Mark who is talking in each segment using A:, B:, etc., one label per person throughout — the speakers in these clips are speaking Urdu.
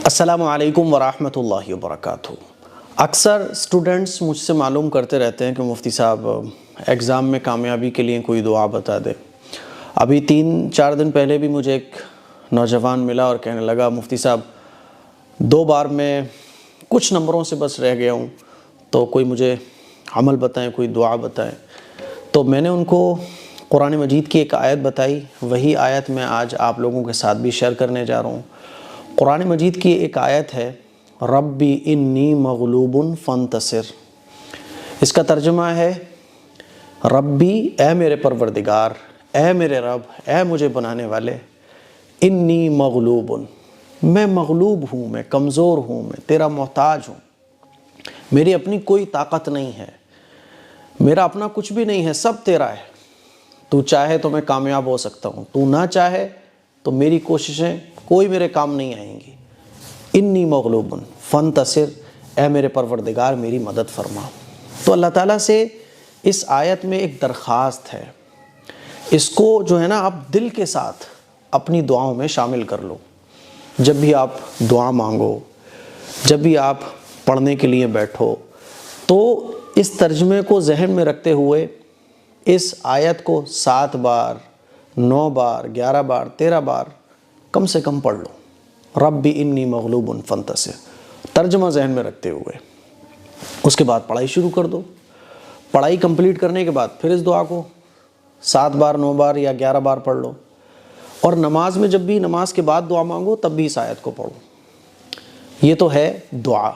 A: السلام علیکم ورحمۃ اللہ وبرکاتہ۔ اکثر اسٹوڈنٹس مجھ سے معلوم کرتے رہتے ہیں کہ مفتی صاحب ایگزام میں کامیابی کے لیے کوئی دعا بتا دے۔ ابھی 3-4 دن پہلے بھی مجھے ایک نوجوان ملا اور کہنے لگا مفتی صاحب 2 بار میں کچھ نمبروں سے بس رہ گیا ہوں، تو کوئی مجھے عمل بتائیں، کوئی دعا بتائیں۔ تو میں نے ان کو قرآن مجید کی ایک آیت بتائی، وہی آیت میں آج آپ لوگوں کے ساتھ بھی شیئر کرنے جا رہا ہوں۔ قرآن مجید کی ایک آیت ہے ربی انی مغلوب فانتصر۔ اس کا ترجمہ ہے ربی اے میرے پروردگار، اے میرے رب، اے مجھے بنانے والے، انی مغلوب، میں مغلوب ہوں، میں کمزور ہوں، میں تیرا محتاج ہوں، میری اپنی کوئی طاقت نہیں ہے، میرا اپنا کچھ بھی نہیں ہے، سب تیرا ہے۔ تو چاہے تو میں کامیاب ہو سکتا ہوں، تو نہ چاہے تو میری کوششیں کوئی میرے کام نہیں آئیں گی۔ انی مغلوب فانتصر، اے میرے پروردگار میری مدد فرما۔ تو اللہ تعالیٰ سے اس آیت میں ایک درخواست ہے، اس کو جو ہے نا آپ دل کے ساتھ اپنی دعاؤں میں شامل کر لو۔ جب بھی آپ دعا مانگو، جب بھی آپ پڑھنے کے لیے بیٹھو، تو اس ترجمے کو ذہن میں رکھتے ہوئے اس آیت کو 7 بار، 9 بار، 11 بار، 13 بار کم سے کم پڑھ لو۔ ربی انی مغلوب فانتصر، ترجمہ ذہن میں رکھتے ہوئے اس کے بعد پڑھائی شروع کر دو۔ پڑھائی کمپلیٹ کرنے کے بعد پھر اس دعا کو 7 بار، 9 بار یا 11 بار پڑھ لو، اور نماز میں جب بھی نماز کے بعد دعا مانگو تب بھی اس آیت کو پڑھو۔ یہ تو ہے دعا۔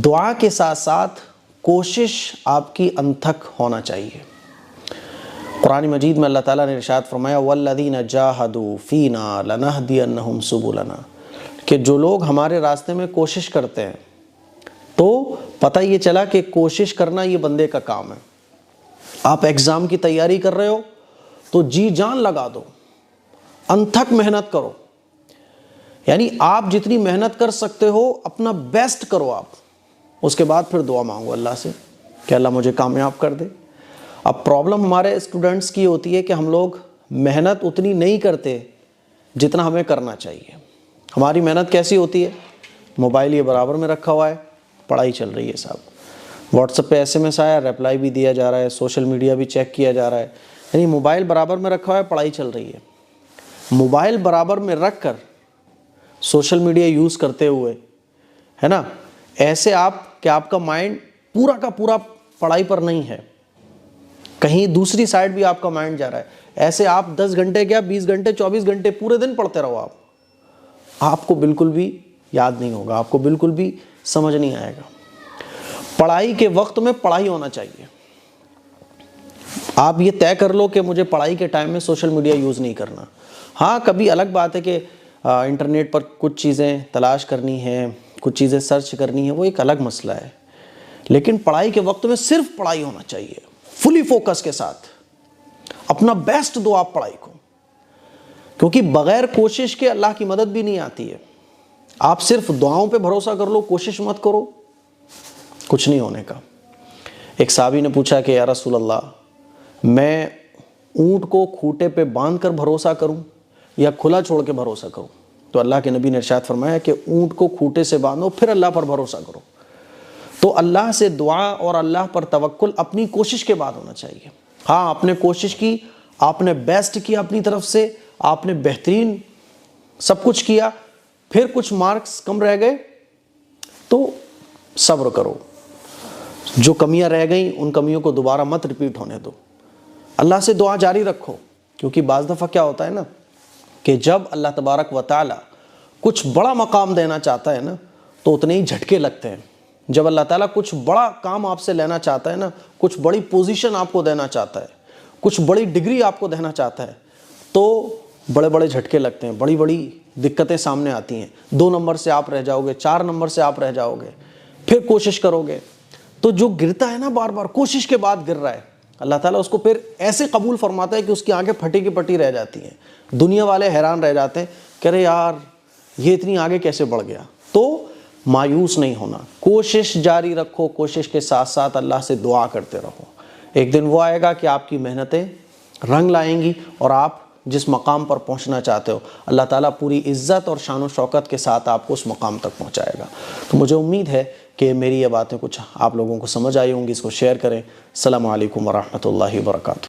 A: دعا کے ساتھ ساتھ کوشش آپ کی انتھک ہونا چاہیے۔ قرآن مجید میں اللہ تعالیٰ نے ارشاد فرمایا وَالَّذِينَ جَاهَدُوا فِينَا لَنَهْدِيَنَّهُمْ سُبُلَنَا، کہ جو لوگ ہمارے راستے میں کوشش کرتے ہیں، تو پتہ یہ چلا کہ کوشش کرنا یہ بندے کا کام ہے۔ آپ ایگزام کی تیاری کر رہے ہو تو جی جان لگا دو، انتھک محنت کرو، یعنی آپ جتنی محنت کر سکتے ہو اپنا بیسٹ کرو آپ۔ اس کے بعد پھر دعا مانگو اللہ سے کہ اللہ مجھے کامیاب کر دے۔ اب پرابلم ہمارے اسٹوڈنٹس کی ہوتی ہے کہ ہم لوگ محنت اتنی نہیں کرتے جتنا ہمیں کرنا چاہیے۔ ہماری محنت کیسی ہوتی ہے؟ موبائل یہ برابر میں رکھا ہوا ہے، پڑھائی چل رہی ہے صاحب، واٹس ایپ پہ SMS آیا، ریپلائی بھی دیا جا رہا ہے، سوشل میڈیا بھی چیک کیا جا رہا ہے، یعنی موبائل برابر میں رکھا ہوا ہے، پڑھائی چل رہی ہے۔ موبائل برابر میں رکھ کر سوشل میڈیا یوز کرتے ہوئے، ہے نا، ایسے آپ کہ آپ کا مائنڈ پورا کا پورا پڑھائی پر نہیں ہے، کہیں دوسری سائڈ بھی آپ کا مائنڈ جا رہا ہے، ایسے آپ 10 گھنٹے کیا 20 گھنٹے 24 گھنٹے پورے دن پڑھتے رہو، آپ کو بالکل بھی یاد نہیں ہوگا، آپ کو بالکل بھی سمجھ نہیں آئے گا۔ پڑھائی کے وقت میں پڑھائی ہونا چاہیے۔ آپ یہ طے کر لو کہ مجھے پڑھائی کے ٹائم میں سوشل میڈیا یوز نہیں کرنا۔ ہاں کبھی الگ بات ہے کہ انٹرنیٹ پر کچھ چیزیں تلاش کرنی ہیں، کچھ چیزیں سرچ کرنی ہیں، وہ ایک الگ مسئلہ ہے، لیکن پڑھائی کے وقت میں صرف پڑھائی ہونا چاہیے، فلی فوکس کے ساتھ اپنا بیسٹ دو آپ پڑھائی کو، کیونکہ بغیر کوشش کے اللہ کی مدد بھی نہیں آتی ہے۔ آپ صرف دعاؤں پہ بھروسہ کر لو، کوشش مت کرو، کچھ نہیں ہونے کا۔ ایک صحابی نے پوچھا کہ یا رسول اللہ، میں اونٹ کو کھوٹے پہ باندھ کر بھروسہ کروں یا کھلا چھوڑ کے بھروسہ کروں؟ تو اللہ کے نبی نے ارشاد فرمایا کہ اونٹ کو کھوٹے سے باندھو پھر اللہ پر بھروسہ کرو۔ تو اللہ سے دعا اور اللہ پر توکل اپنی کوشش کے بعد ہونا چاہیے۔ ہاں آپ نے کوشش کی، آپ نے بیسٹ کیا اپنی طرف سے، آپ نے بہترین سب کچھ کیا، پھر کچھ مارکس کم رہ گئے تو صبر کرو، جو کمیاں رہ گئیں ان کمیوں کو دوبارہ مت ریپیٹ ہونے دو، اللہ سے دعا جاری رکھو۔ کیونکہ بعض دفعہ کیا ہوتا ہے نا کہ جب اللہ تبارک و تعالی کچھ بڑا مقام دینا چاہتا ہے نا تو اتنے ہی جھٹکے لگتے ہیں۔ جب اللہ تعالیٰ کچھ بڑا کام آپ سے لینا چاہتا ہے نا، کچھ بڑی پوزیشن آپ کو دینا چاہتا ہے، کچھ بڑی ڈگری آپ کو دینا چاہتا ہے، تو بڑے بڑے جھٹکے لگتے ہیں، بڑی بڑی دقتیں سامنے آتی ہیں۔ 2 نمبر سے آپ رہ جاؤ گے، 4 نمبر سے آپ رہ جاؤ گے، پھر کوشش کرو گے تو جو گرتا ہے نا بار بار کوشش کے بعد گر رہا ہے، اللہ تعالیٰ اس کو پھر ایسے قبول فرماتا ہے کہ اس کی آنکھیں پھٹی کی پٹی رہ جاتی ہیں۔ دنیا والے حیران رہ جاتے ہیں کہ ارے یار یہ اتنی آگے کیسے بڑھ گیا۔ تو مایوس نہیں ہونا، کوشش جاری رکھو، کوشش کے ساتھ ساتھ اللہ سے دعا کرتے رہو۔ ایک دن وہ آئے گا کہ آپ کی محنتیں رنگ لائیں گی اور آپ جس مقام پر پہنچنا چاہتے ہو اللہ تعالیٰ پوری عزت اور شان و شوکت کے ساتھ آپ کو اس مقام تک پہنچائے گا۔ تو مجھے امید ہے کہ میری یہ باتیں کچھ آپ لوگوں کو سمجھ آئی ہوں گی، اس کو شیئر کریں۔ السلام علیکم ورحمۃ اللہ وبرکاتہ۔